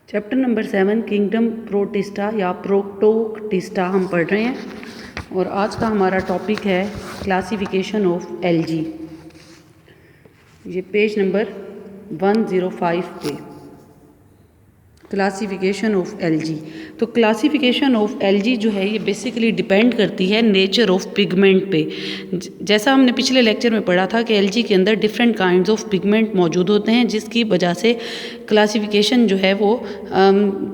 Chapter number 7 kingdom protista या Protoctista हम पढ़ रहे हैं और आज का हमारा टॉपिक है क्लासिफिकेशन ऑफ एल्गी। ये पेज नंबर 105 पे क्लासिफिकेशन ऑफ एल्गी। तो क्लासिफिकेशन ऑफ एल्गी जो है ये बेसिकली डिपेंड करती है नेचर ऑफ पिगमेंट पे। जैसा हमने पिछले लेक्चर में पढ़ा था कि एल्गी के अंदर डिफरेंट काइंड्स ऑफ पिगमेंट मौजूद होते हैं, जिसकी वजह से क्लासिफिकेशन जो है वो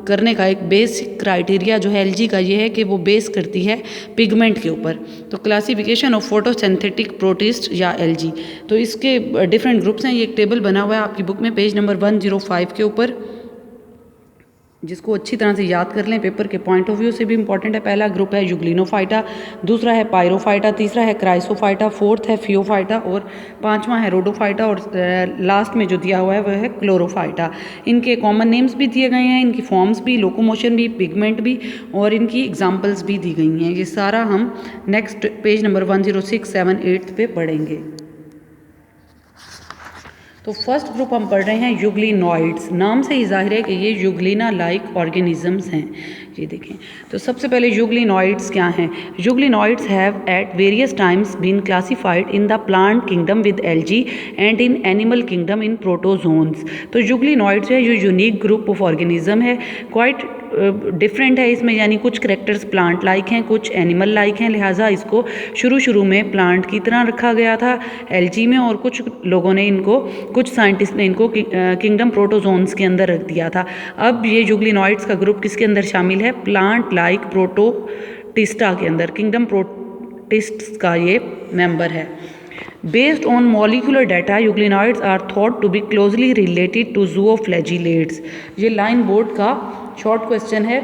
करने का एक बेसिक क्राइटेरिया जो है एल्गी का ये है कि वो बेस करती है पिगमेंट के ऊपर। तो क्लासिफिकेशन ऑफ फोटोसिंथेटिक प्रोटिस्ट या एल्गी, तो इसके डिफरेंट ग्रुप्स हैं। ये एक टेबल बना हुआ है आपकी बुक में पेज नंबर 105 के ऊपर, जिसको अच्छी तरह से याद कर लें, पेपर के पॉइंट ऑफ व्यू से भी इंपॉर्टेंट है। पहला ग्रुप है यूग्लिनोफाइटा, दूसरा है पायरोफाइटा, तीसरा है क्राइसोफाइटा, फोर्थ है फियोफाइटा और पांचवा है रोडोफाइटा और लास्ट में जो दिया हुआ है वह है क्लोरोफाइटा। इनके कॉमन नेम्स भी दिए गए हैं, इनकी फॉर्म्स भी, लोकोमोशन भी, पिगमेंट भी और इनकी एग्जाम्पल्स भी दी गई हैं। ये सारा हम नेक्स्ट पेज नंबर 106, 7, 8 पे पढ़ेंगे। तो फर्स्ट ग्रुप हम पढ़ रहे हैं यूग्लिनॉइड्स। नाम से ही जाहिर है कि ये यूग्लिना लाइक ऑर्गेनिजम्स हैं। ये देखें, तो सबसे पहले यूग्लिनॉइड्स क्या हैं। Euglenoids have at various times been classified in the plant kingdom with algae and in animal kingdom in protozoans. तो यूग्लिनॉइड्स है जो यूनिक ग्रुप ऑफ ऑर्गेनिज्म है, क्वाइट डिफरेंट है इसमें, यानी कुछ करेक्टर्स प्लांट लाइक हैं, कुछ एनिमल लाइक हैं, लिहाजा इसको शुरू में प्लांट की तरह रखा गया था एल्गी में, और कुछ लोगों ने इनको, कुछ साइंटिस्ट ने इनको किंगडम प्रोटोजोन्स के अंदर रख दिया था। अब ये यूग्लिनॉइड्स का ग्रुप किसके अंदर शामिल है, प्लांट लाइक प्रोटोटिस्टा के अंदर, किंगडम प्रोटिस्ट्स का ये मेंबर है। Based on molecular data, euglenoids are thought to be closely related to zooflagellates। ये लाइन बोर्ड का शॉर्ट क्वेश्चन है,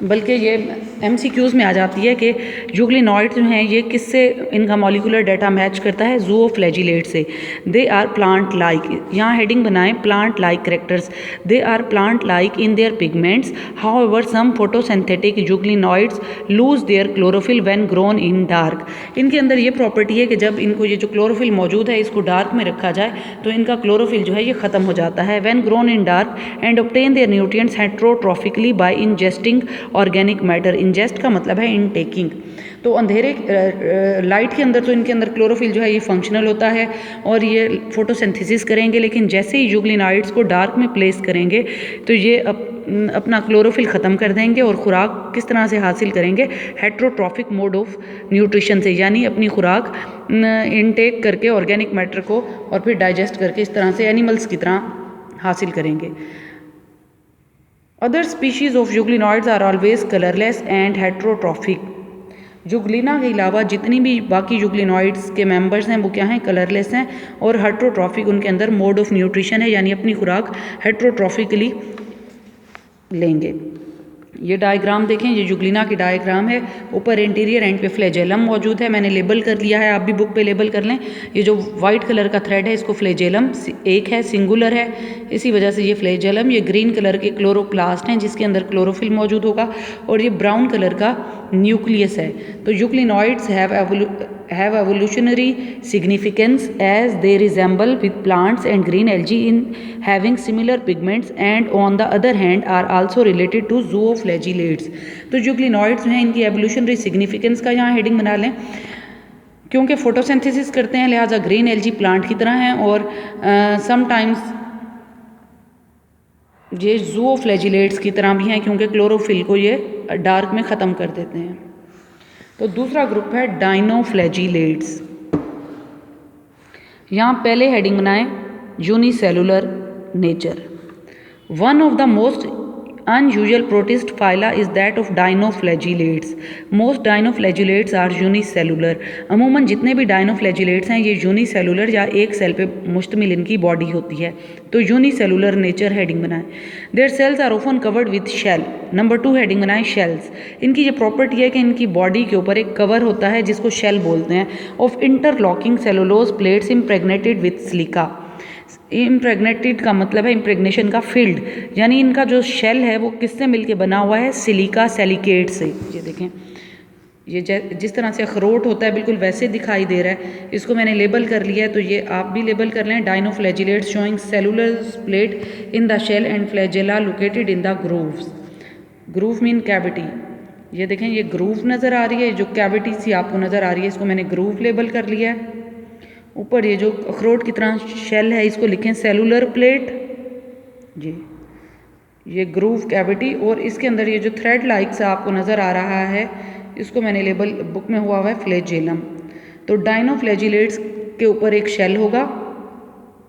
बल्कि ये MCQs में आ जाती है कि यूग्लिनॉइड जो हैं ये किससे, इनका मॉलिकुलर डाटा मैच करता है ज़ूओफ्लैजिलेट से। दे आर प्लांट लाइक, यहाँ हेडिंग बनाएं plant like characters. They are plant like in their pigments, however some photosynthetic euglenoids lose their chlorophyll when grown in dark. इनके अंदर ये प्रॉपर्टी है कि जब इनको ये जो क्लोरोफिल मौजूद है इसको डार्क में रखा जाए तो इनका क्लोरोफिल जो है ये ख़त्म हो जाता है। When grown in dark and obtain their nutrients heterotrophically by ingesting organic matter. Ingest का मतलब है इनटेकिंग। तो अंधेरे लाइट के अंदर तो इनके अंदर क्लोरोफिल जो है ये फंक्शनल होता है और ये फोटोसिंथेसिस करेंगे, लेकिन जैसे ही यूग्लिनॉइड्स को डार्क में प्लेस करेंगे तो ये अपना क्लोरोफिल ख़त्म कर देंगे और खुराक किस तरह से हासिल करेंगे, हेट्रोट्रॉफिक मोड ऑफ न्यूट्रिशन से, यानी अपनी खुराक इनटेक करके ऑर्गेनिक मैटर को और फिर डाइजेस्ट करके इस तरह से एनिमल्स की तरह हासिल करेंगे। Other species of euglenoids are always colorless and heterotrophic। Euglena के अलावा जितनी भी बाकी यूग्लिनॉइड्स के मेंबर्स हैं वो क्या हैं, कलरलेस हैं और हेट्रोट्रॉफिक, उनके अंदर मोड ऑफ न्यूट्रिशन है, यानी अपनी खुराक हेट्रोट्रॉफिकली लेंगे। ये डायग्राम देखें, ये यूग्लिना की डायग्राम है। ऊपर इंटीरियर एंड पे फ्लैजेलम मौजूद है, मैंने लेबल कर लिया है, आप भी बुक पे लेबल कर लें। ये जो वाइट कलर का थ्रेड है इसको फ्लैजेलम एक है, सिंगुलर है, इसी वजह से ये फ्लैजेलम। ये ग्रीन कलर के क्लोरोप्लास्ट हैं जिसके अंदर क्लोरोफिल मौजूद होगा, और ये ब्राउन कलर का न्यूक्लियस है। तो euglenoids have evolutionary significance as they resemble with plants and green algae in having similar pigments, and on the other hand are also related to zooflagellates। तो यूग्लिनॉइड्स हैं, इनकी एवोल्यूशनरी सिग्निफिकेंस का यहाँ heading बना लें, क्योंकि फोटोसिंथेसिस करते हैं लिहाजा ग्रीन एल्गी प्लांट की तरह हैं, और समटाइम्स ये ज़ूओफ्लैजिलेट्स की तरह भी हैं क्योंकि क्लोरोफिल को ये डार्क में ख़त्म कर देते हैं। तो दूसरा ग्रुप है डाइनोफ्लैजिलेट्स। यहाँ पहले हेडिंग बनाएं unicellular nature. One of the most unusual protist phyla is that of dinoflagellates। most dinoflagellates are unicellular। अमूमन जितने भी dinoflagellates हैं ये यूनिसेलुलर या एक सेल पे मुश्तमिल इनकी बॉडी होती है। तो यूनिसेलुलर नेचर हेडिंग बनाएं। Their cells are often covered with shell. Number 2 heading बनाएं शेल्स। इनकी ये प्रॉपर्टी है कि इनकी बॉडी के ऊपर एक कवर होता है जिसको शेल बोलते हैं, of interlocking cellulose plates impregnated with silica. Impregnated का मतलब है इम्प्रेग्नेशन का फील्ड, यानी इनका जो शेल है वो किससे मिलके बना हुआ है, सिलिका सिलिकेट से। ये देखें, ये जिस तरह से अखरोट होता है बिल्कुल वैसे दिखाई दे रहा है। इसको मैंने लेबल कर लिया है, तो ये आप भी लेबल कर लें। Dinoflagellates showing cellular plate in the shell and flagella located in the grooves. Groove mean cavity. ये देखें, ये ग्रूव नज़र आ रही है, जो कैविटी सी आपको नज़र आ रही है, इसको मैंने ग्रूव लेबल कर लिया है। ऊपर ये जो अखरोट की तरह शेल है, इसको लिखें सेलुलर प्लेट जी, ये ग्रूव कैविटी। और इसके अंदर ये जो थ्रेड लाइक सा आपको नज़र आ रहा है, इसको मैंने लेबल बुक में हुआ है फ्लैजेलम। तो डाइनोफ्लैजिलेट्स के ऊपर एक शेल होगा,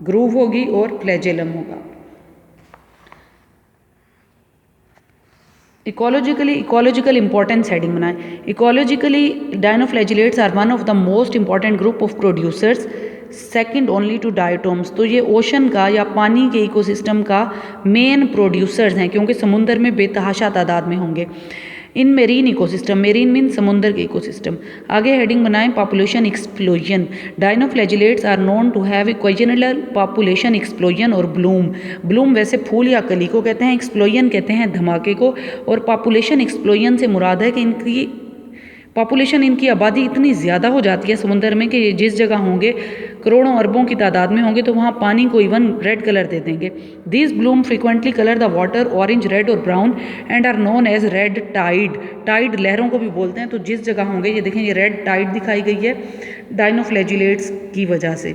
ग्रूव होगी और फ्लैजेलम होगा। इकोलॉजिकल इंपॉर्टेंस हेडिंग बनाएं। Ecologically dinoflagellates are one of the most important group of producers second only to diatoms. तो ये ओशन का या पानी के इकोसिस्टम का मेन प्रोड्यूसर्स हैं, क्योंकि समुंदर में बेतहाशा तादाद में होंगे। In marine ecosystem, marine mean समुंदर के इकोसिस्टम। आगे हेडिंग बनाएं population explosion. Dinoflagellates are known to have occasional population explosion और ब्लूम। ब्लूम वैसे फूल या कली को कहते हैं, एक्सप्लोजन कहते हैं धमाके को। और पॉपुलेशन एक्सप्लोजन से मुराद है कि इनकी पॉपुलेशन, इनकी आबादी इतनी ज़्यादा हो जाती है समुंदर में कि ये जिस जगह होंगे करोड़ों अरबों की तादाद में होंगे, तो वहाँ पानी को इवन रेड कलर दे देंगे। These bloom frequently colour the water orange, red और brown and are known as red tide. Tide लहरों को भी बोलते हैं। तो जिस जगह होंगे, ये देखें, ये रेड टाइड दिखाई गई है डाइनोफ्लैजिलेट्स की वजह से,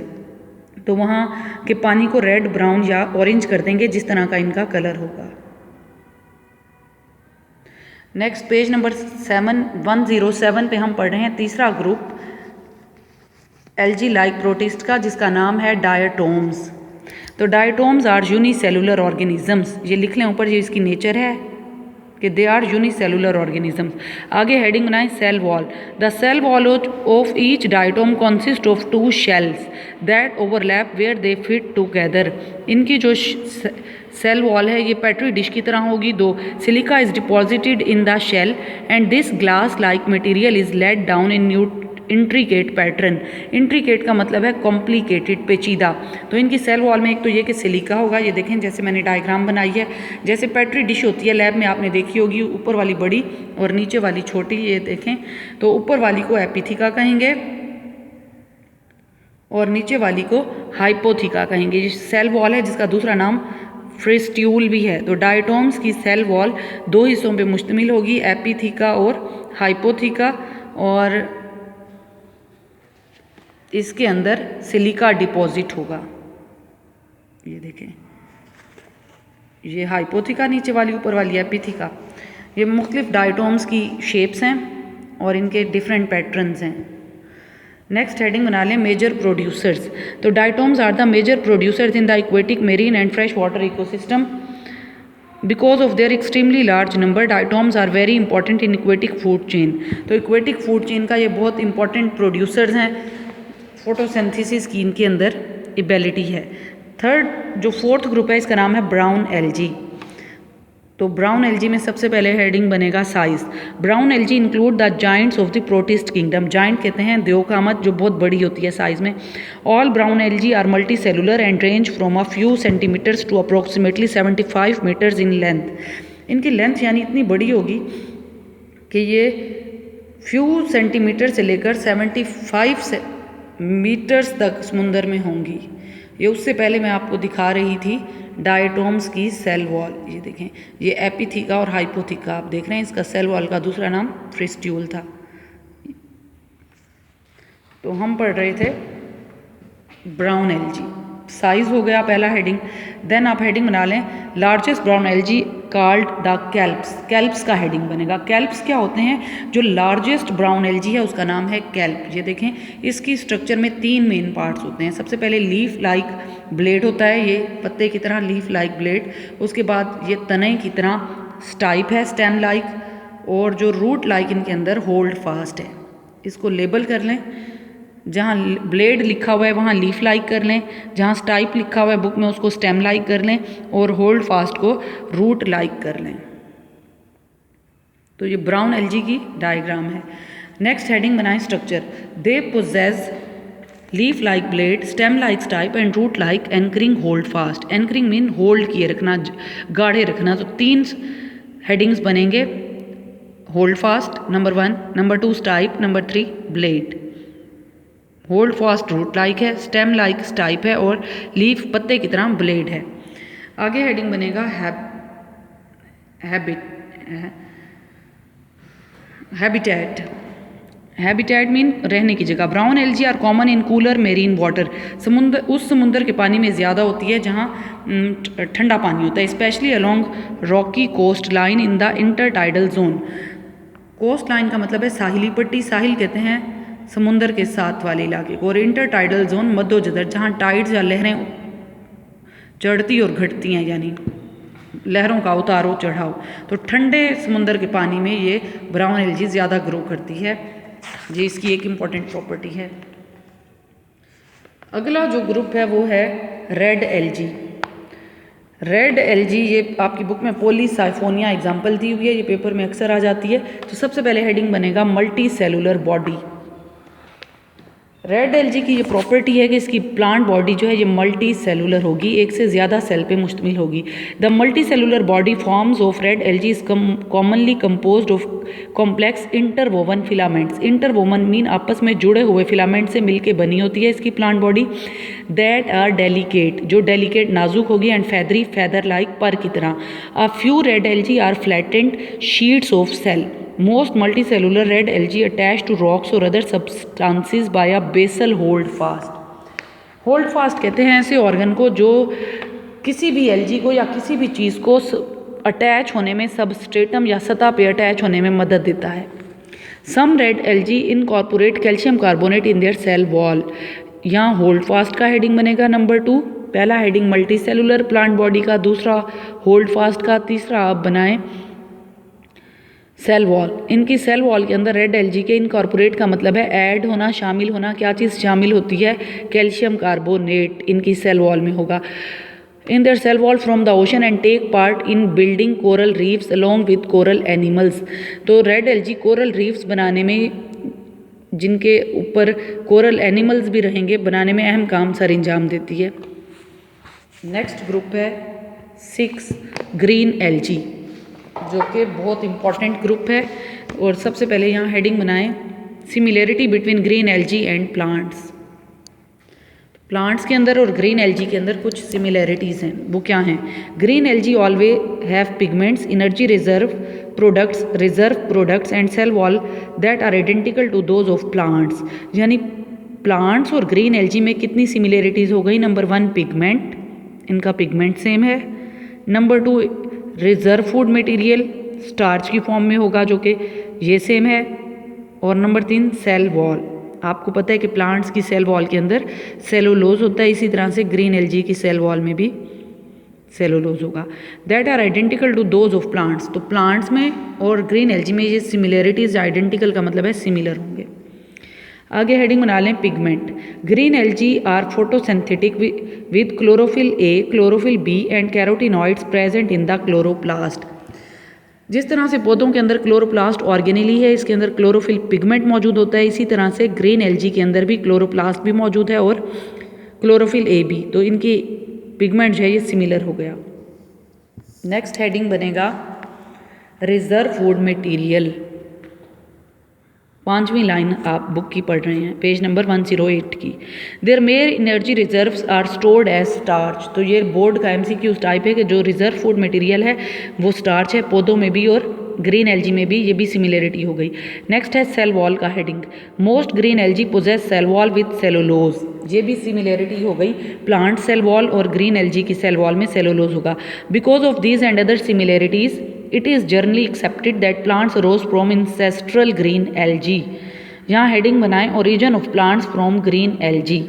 तो वहाँ के पानी को रेड, ब्राउन या ऑरेंज कर देंगे, जिस तरह का इनका कलर होगा। नेक्स्ट पेज नंबर 107 पे हम पढ़ रहे हैं तीसरा ग्रुप एल्जी लाइक प्रोटिस्ट का, जिसका नाम है डायटोम्स। तो डायटोम्स आर यूनिसेलुलर ऑर्गेनिजम्स। ये लिख लें ऊपर, ये इसकी नेचर है कि दे आर यूनिसेलुलर ऑर्गेनिजम्स। आगे हेडिंग बनाएं cell wall. The cell wall of each diatom consist of 2 shells that overlap where they fit together. इनकी जो सेल वॉल है ये पेट्री डिश की तरह होगी। 2 silica is deposited in the shell and this glass like material is let down in intricate pattern. Intricate का मतलब है कॉम्प्लिकेटेड, पेचीदा। तो इनकी सेल वॉल में एक तो ये कि सिलिका होगा, ये देखें जैसे मैंने डायग्राम बनाई है, जैसे पेट्री डिश होती है लैब में आपने देखी होगी, ऊपर वाली बड़ी और नीचे वाली छोटी। ये देखें, तो ऊपर वाली को एपिथिका कहेंगे और नीचे वाली को हाइपोथिका कहेंगे। ये सेल वॉल है जिसका दूसरा नाम फ्रिस्ट्यूल भी है। तो डायटोम्स की सेल वॉल 2 हिस्सों पे मुश्तमिल होगी, एपिथिका और हाइपोथिका, और इसके अंदर सिलिका डिपॉजिट होगा। ये देखें, ये हाइपोथिका नीचे वाली, ऊपर वाली एपिथिका। ये मुख्तलिफ डायटोम्स की शेप्स हैं और इनके डिफरेंट पैटर्न्स हैं। नेक्स्ट हेडिंग बना लें मेजर प्रोड्यूसर्स। तो diatoms are the major producers in the aquatic, marine and fresh water ecosystem. Because of their extremely large number, diatoms are very important in aquatic food chain. तो aquatic food chain का ये बहुत important producers हैं, photosynthesis की इनके अंदर ability है। Third जो फोर्थ ग्रुप है, इसका नाम है ब्राउन एल्जी। तो ब्राउन एल्जी में सबसे पहले हेडिंग बनेगा size. Brown algae include the Giants of the protist kingdom. Giant कहते हैं देवकामत, जो बहुत बड़ी होती है साइज में। All brown algae are multi cellular and range from a few centimetres to approximately 75 metres in length. इनकी लेंथ यानी इतनी बड़ी होगी कि ये फ्यू सेंटीमीटर से लेकर 75 मीटर्स तक समुंदर में होंगी। ये उससे पहले मैं आपको दिखा रही थी डायटोम्स की सेल वॉल। ये देखें, ये एपिथिका और हाइपोथिका आप देख रहे हैं। इसका सेल वॉल का दूसरा नाम फ्रिस्ट्यूल था। तो हम पढ़ रहे थे ब्राउन एल्जी। साइज हो गया पहला हेडिंग। देन आप हेडिंग बना लें largest brown algae called the kelps. Kelps का हेडिंग बनेगा। कैल्प्स क्या होते हैं? जो लार्जेस्ट ब्राउन एल्जी है उसका नाम है कैल्प। ये देखें, इसकी स्ट्रक्चर में 3 मेन पार्ट्स होते हैं। सबसे पहले लीफ लाइक ब्लेड होता है, ये पत्ते की तरह लीफ लाइक ब्लेड। उसके बाद ये तने की तरह स्टाइप है, स्टेम लाइक, और जो रूट लाइक इनके अंदर होल्ड फास्ट है। इसको लेबल कर लें। जहाँ ब्लेड लिखा हुआ है वहाँ लीफ लाइक कर लें, जहाँ स्टाइप लिखा हुआ है बुक में उसको स्टेम लाइक कर लें, और होल्ड फास्ट को रूट लाइक कर लें। तो ये ब्राउन एल्जी की डायग्राम है। नेक्स्ट हेडिंग बनाएं structure. They possess leaf like blade, stem like stipe and root like anchoring hold fast. Anchoring mean hold किए रखना, गाढ़े रखना। तो 3 हेडिंग्स बनेंगे। Hold fast number 1, number 2 stipe, number 3 blade. Hold fast root like है, stem like stipe है और leaf पत्ते की तरह ब्लेड है। आगे हेडिंग बनेगा हैबिटेट। हैबिटेट मीन रहने की जगह। Brown algae are common in cooler marine water. समुंदर के पानी में ज़्यादा होती है जहाँ ठंडा पानी होता है, specially along rocky coast line in the intertidal zone. Coast line का मतलब है साहिली पट्टी, साहिल कहते हैं समुंदर के साथ वाले इलाके को, और इंटरटाइडल जोन मध्योजदर जहाँ टाइड्स या लहरें चढ़ती और घटती हैं, यानी लहरों का उतारो चढ़ाव। तो ठंडे समुंदर के पानी में ये ब्राउन एल्जी ज़्यादा ग्रो करती है, जी इसकी एक इम्पॉर्टेंट प्रॉपर्टी है। अगला जो ग्रुप है वो है रेड एल्जी। रेड एल्जी ये आपकी बुक में पॉलीसाइफोनिया एग्जाम्पल दी हुई है, ये पेपर में अक्सर आ जाती है। तो सबसे पहले हेडिंग बनेगा multi cellular body. Red algae की ये प्रॉपर्टी है कि इसकी प्लांट बॉडी जो है ये मल्टी सेलुलर होगी, एक से ज़्यादा सेल पे मुश्तमिल होगी। The multi cellular body forms of red algae is commonly composed of complex interwoven filaments. Interwoven mean आपस में जुड़े हुए फिलामेंट से मिलके बनी होती है इसकी plant body. That are delicate, जो डेलिकेट नाजुक होगी, एंड फैदरी फैदर लाइक पर की तरह। A few red algae are flattened sheets of cell. Most multicellular red algae attached to rocks or other substances by a basal hold fast। Hold fast कहते हैं ऐसे organ को जो किसी भी एल्जी को या किसी भी चीज़ को अटैच होने में, सबस्ट्रेटम या सतह पे अटैच होने में मदद देता है। Some red algae incorporate calcium carbonate in their cell wall. यहाँ होल्ड फास्ट का हेडिंग बनेगा नंबर 2। पहला heading multi cellular plant body का, दूसरा होल्ड फास्ट का, तीसरा आप बनाएं सेल वॉल। इनकी सेल वॉल के अंदर रेड एल्जी के इनकॉर्पोरेट का मतलब है ऐड होना, शामिल होना। क्या चीज़ शामिल होती है? कैल्शियम कार्बोनेट इनकी सेल वॉल में होगा। In their cell wall from the ocean and take part in building coral reefs along with coral animals. तो रेड एल्जी कोरल रीफ्स बनाने में, जिनके ऊपर कोरल एनिमल्स भी रहेंगे, बनाने में अहम काम सर अंजाम देती है। नेक्स्ट ग्रुप है 6 ग्रीन एल्जी, जो कि बहुत इंपॉर्टेंट ग्रुप है। और सबसे पहले यहाँ हेडिंग बनाएं similarity between green algae and plants. Plants के अंदर और ग्रीन एल्जी के अंदर कुछ सिमिलैरिटीज़ हैं, वो क्या हैं? Green algae always have pigments, energy reserve products and cell wall that are identical to those of plants. यानी प्लांट्स और ग्रीन एल्जी में कितनी सिमिलैरिटीज़ हो गई? नंबर 1 पिगमेंट, इनका पिगमेंट सेम है। Number 2 reserve food material, starch की form में होगा, जो कि ये सेम है। और नंबर 3 सेल वॉल। आपको पता है कि प्लांट्स की सेल वॉल के अंदर सेलुलोज होता है, इसी तरह से ग्रीन एल्जी की सेल वॉल में भी सेलुलोज होगा। That are identical to those of plants. तो प्लांट्स में और ग्रीन एल्जी में ये सिमिलैरिटीज, आइडेंटिकल का मतलब है सिमिलर होंगे। आगे हेडिंग बना लें pigment. Green algae are photosynthetic with chlorophyll A, chlorophyll B and carotenoids present in the chloroplast. जिस तरह से पौधों के अंदर क्लोरोप्लास्ट ऑर्गेनिली है, इसके अंदर क्लोरोफिल पिगमेंट मौजूद होता है, इसी तरह से ग्रीन एल्जी के अंदर भी क्लोरोप्लास्ट भी मौजूद है और क्लोरोफिल ए भी। तो इनकी पिगमेंट जो है ये सिमिलर हो गया। नेक्स्ट हेडिंग बनेगा रिजर्व फूड मटेरियल। 5वीं लाइन आप बुक की पढ़ रहे हैं, पेज नंबर 108 की। Their major energy reserves are stored as starch. तो ये बोर्ड का MCQ टाइप है कि जो रिजर्व फूड मटेरियल है वो स्टार्च है, पौधों में भी और ग्रीन एल्जी में भी, ये भी सिमिलरिटी हो गई। नेक्स्ट है सेल वॉल का heading. Most green algae possess cell wall with cellulose. ये भी सिमिलरिटी हो गई, प्लांट सेल वॉल और ग्रीन एल्जी की सेल वॉल में सेलुलोज होगा। Because of these and other similarities it is generally accepted that plants arose from ancestral green algae। यहाँ heading बनाएं origin of plants from green algae।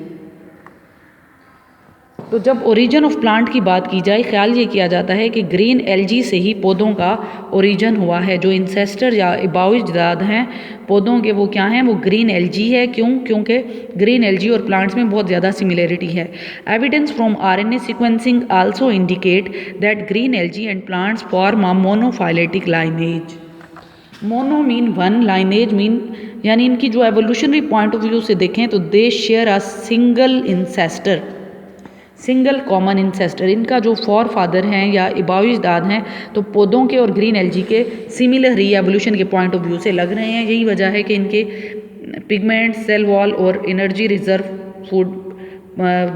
तो जब origin of plant की बात की जाए, ख्याल ये किया जाता है कि ग्रीन एल्जी से ही पौधों का ओरिजिन हुआ है। जो इंसेस्टर या इबाऊ अजदाद हैं पौधों के, वो क्या हैं? वो ग्रीन एल्जी है। क्यों? क्योंकि ग्रीन एल्जी और प्लांट्स में बहुत ज़्यादा सिमिलरिटी है। Evidence from RNA sequencing also indicate that green algae and plants form a monophyletic lineage. Mono mean one, lineage mean यानी इनकी जो एवोल्यूशनरी पॉइंट ऑफ व्यू से देखें तो they share a single ancestor. Single common ancestor, इनका जो for father हैं या इबाविजदाद हैं तो पौधों के और ग्रीन एल्जी के सिमिलर ही एवोल्यूशन के पॉइंट ऑफ व्यू से लग रहे हैं। यही वजह है कि इनके पिगमेंट, सेल वॉल और एनर्जी रिजर्व फूड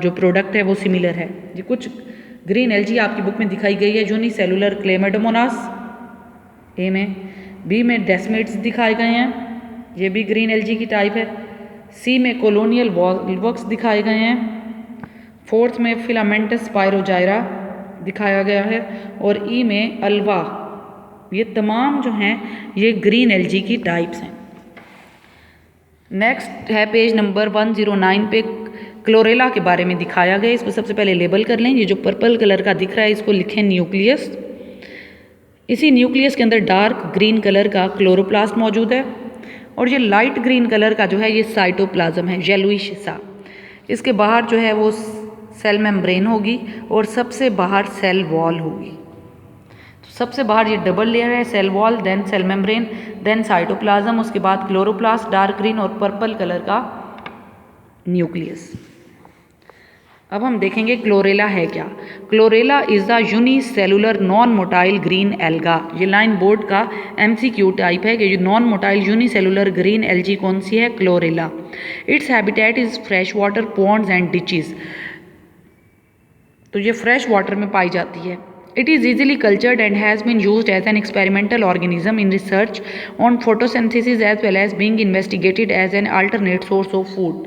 जो प्रोडक्ट है वो सिमिलर है। ये कुछ ग्रीन एल्जी आपकी बुक में दिखाई गई है। यूनिसेलुलर क्लेमेडोमोनास ए में, बी में डेस्मिड्स दिखाए गए हैं, ये भी ग्रीन एल्जी की टाइप है। सी में कॉलोनियल वॉल्वक्स दिखाए गए हैं। फोर्थ में फिलामेंटस स्पायरोजाइरा दिखाया गया है और ई में अल्वा। ये तमाम जो हैं ये ग्रीन एल्जी की टाइप्स हैं। नेक्स्ट है पेज नंबर 109 पे क्लोरेला के बारे में दिखाया गया। इसको सबसे पहले लेबल कर लें। ये जो पर्पल कलर का दिख रहा है इसको लिखें न्यूक्लियस। इसी न्यूक्लियस के अंदर डार्क ग्रीन कलर का क्लोरोप्लास्ट मौजूद है और ये लाइट ग्रीन कलर का जो है ये साइटोप्लाज्म है, येलोइश सा। इसके बाहर जो है वो सेल मेम्ब्रेन होगी और सबसे बाहर सेल वॉल होगी। तो सबसे बाहर ये डबल लेयर है, cell wall, then cell membrane, then cytoplasm, उसके बाद क्लोरोप्लास्ट डार्क ग्रीन और पर्पल कलर का न्यूक्लियस। अब हम देखेंगे क्लोरेला है क्या। Chlorella is the unicellular non motile green alga. ये लाइन बोर्ड का MCQ टाइप है कि ये non motile unicellular green algae कौन सी है, Chlorella. Its habitat is fresh water ponds and ditches. तो ये फ्रेश वाटर में पाई जाती है। It is easily cultured and has been used as an experimental organism in research on photosynthesis as well as being investigated as an alternate source of food.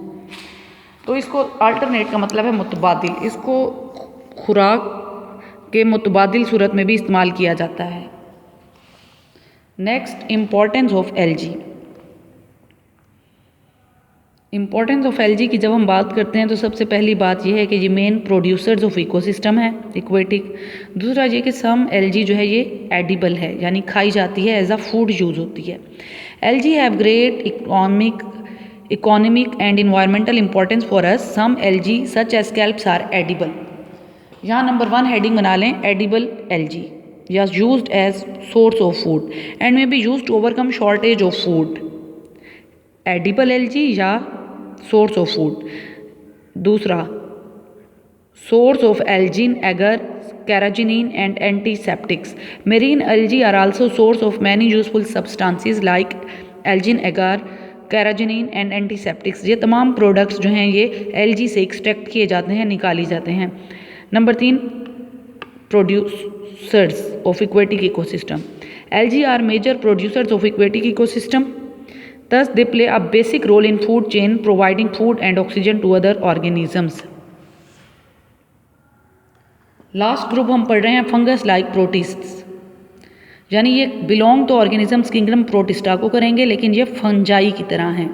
तो इसको alternate का मतलब है मुतबादिल, इसको खुराक के मुतबादिल सूरत में भी इस्तेमाल किया जाता है। Next, importance of algae. Importance of algae की जब हम बात करते हैं तो सबसे पहली बात यह है कि ये मेन प्रोड्यूसर्स ऑफ इकोसिस्टम है, इक्वेटिक। दूसरा ये कि सम एल्जी जो है ये एडिबल है, यानी खाई जाती है, एज अ फूड यूज़ होती है। Algae have great economic and environmental importance for us. Some algae such as kelps are edible. यहाँ नंबर 1 हेडिंग बना लें, एडिबल एल्जी या used as source of food and may be used to overcome shortage of food. Edible algae या source of food. दूसरा, source of algin, agar, carrageenan and antiseptics. Marine algae are also source of many useful substances like algin, agar, carrageenan and antiseptics. ये तमाम products जो हैं ये algae से extract किए जाते हैं, निकाली जाते हैं। Number 3, producers of aquatic ecosystem. Algae are major producers of aquatic ecosystem. Thus, they play a basic role in food chain, providing food and oxygen to other organisms. Last group हम पढ़ रहे हैं फंगस लाइक प्रोटिस्ट्स, यानी ये belong तो organisms kingdom protista को करेंगे लेकिन ये फंजाई की तरह हैं।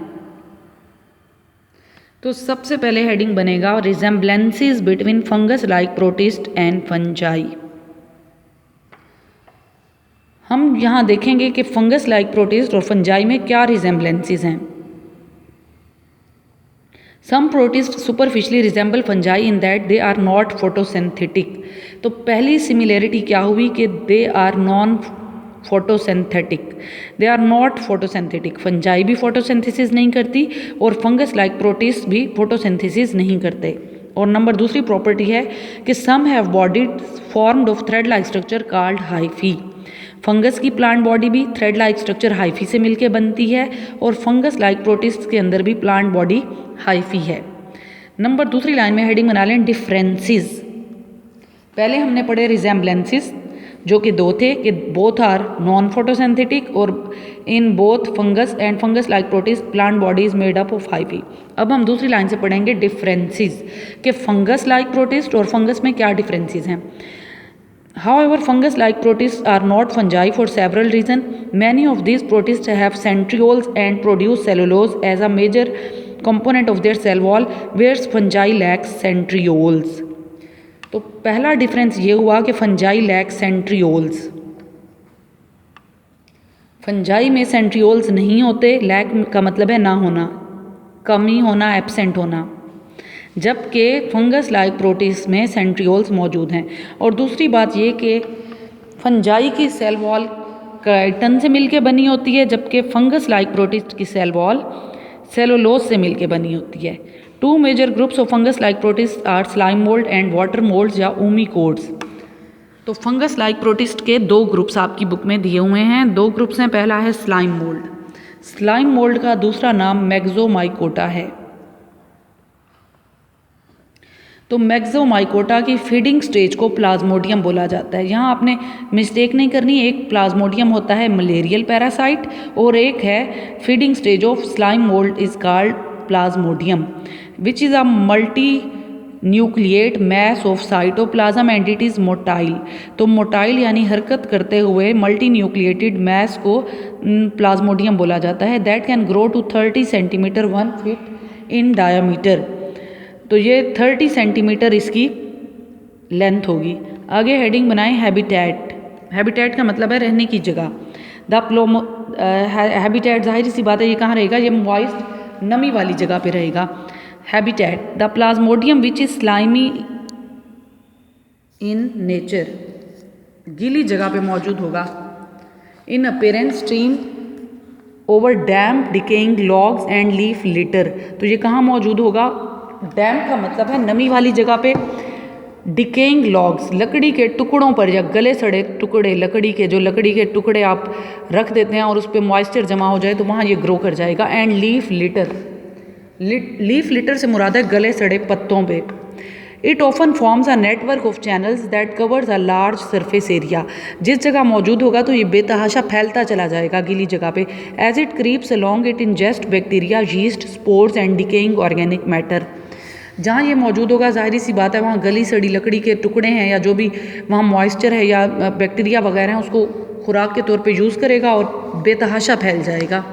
तो सबसे पहले हेडिंग बनेगा resemblances between fungus like protist and fungi. हम यहाँ देखेंगे कि फंगस लाइक प्रोटिस्ट और फंजाई में क्या रिजेम्बलेंसेस हैं। Some protist superficially resemble fungi in that they are not photosynthetic. तो पहली सिमिलैरिटी क्या हुई कि they are non photosynthetic, they are not photosynthetic. Fungi भी फोटोसिंथेसिस नहीं करती और फंगस लाइक प्रोटिस्ट भी फोटोसिंथेसिस नहीं करते। और नंबर दूसरी प्रॉपर्टी है कि some have bodies formed of thread like structure called hyphae. Fungus की प्लांट बॉडी भी थ्रेड लाइक स्ट्रक्चर हाइफी से मिलकर बनती है और फंगस लाइक प्रोटिस्ट के अंदर भी प्लांट बॉडी हाइफी है। नंबर दूसरी लाइन में हेडिंग बना लें डिफरेंसेस। पहले हमने पढ़े रिजेम्बलेंसेस जो कि 2 थे कि बोथ आर नॉन फोटोसिंथेटिक और in both fungus and fungus like protist plant body is made up of hyphae. अब हम दूसरी लाइन से पढ़ेंगे डिफरेंसेस कि फंगस लाइक प्रोटिस्ट और फंगस में क्या डिफरेंसेस हैं। However, fungus-like protists are not fungi for several reasons. Many of these protists have centrioles and produce cellulose as a major component of their cell wall, whereas fungi lacks centrioles. तो पहला difference ये हुआ कि fungi lack centrioles. Fungi में centrioles नहीं होते, lack का मतलब है ना होना, कमी होना, एब्सेंट होना, जबकि फंगस लाइक प्रोटिस्ट में सेंट्रियोल्स मौजूद हैं। और दूसरी बात ये कि फंजाई की सेल वॉल काइटिन से मिलके बनी होती है जबकि फंगस लाइक प्रोटिस्ट की सेल वॉल सेलुलोज से मिलके बनी होती है। Two major groups of fungus like protist are slime mould and water moulds या ओमिकोड्स। तो फंगस लाइक प्रोटिस्ट के दो ग्रुप्स आपकी बुक में दिए हुए हैं। दो ग्रुप्स हैं, पहला है स्लाइम मोल्ड। स्लाइम मोल्ड का दूसरा नाम मैक्सोमाइकोटा है। तो मैक्सोमाइकोटा की फीडिंग स्टेज को प्लाज्मोडियम बोला जाता है। यहाँ आपने मिस्टेक नहीं करनी, एक प्लाज्मोडियम होता है मलेरियल पैरासाइट और एक है feeding stage of slime mould is called plasmodium which is a multinucleate mass of cytoplasm and it is motile. तो मोटाइल यानी हरकत करते हुए मल्टी न्यूक्लिएटेड मैस को प्लाज्मोडियम बोला जाता है। That can grow to 30 centimetre 1 feet in diameter. तो ये 30 सेंटीमीटर इसकी लेंथ होगी। आगे हेडिंग बनाएं हैबिटेट। हैबिटेट का मतलब है रहने की जगह। हैबिटेट जाहिर सी बात है ये कहाँ रहेगा, ये मॉइस्ट नमी वाली जगह पे रहेगा। Habitat the Plasmodium which is slimy in nature, गीली जगह पे मौजूद होगा। इन appearance stream over damp decaying logs and leaf litre. तो ये कहाँ मौजूद होगा, डैम्प का मतलब है नमी वाली जगह पे, डिकेइंग लॉग्स लकड़ी के टुकड़ों पर या गले सड़े टुकड़े लकड़ी के टुकड़े आप रख देते हैं और उस पर मॉइस्चर जमा हो जाए तो वहाँ ये ग्रो कर जाएगा। And leaf litre, leaf litre से मुराद है गले सड़े पत्तों पे। It often forms a network of channels that covers a large surface area. जिस जगह मौजूद होगा तो ये बेतहाशा फैलता चला जाएगा गीली जगह पे। As it creeps along it ingest bacteria, yeast, spores and decaying organic matter. जहाँ ये मौजूद होगा जाहिर सी बात है वहाँ गली सड़ी लकड़ी के टुकड़े हैं या जो भी वहाँ मॉइस्चर है या बैक्टीरिया वगैरह हैं उसको खुराक के तौर पे यूज़ करेगा और बेतहाशा फैल जाएगा।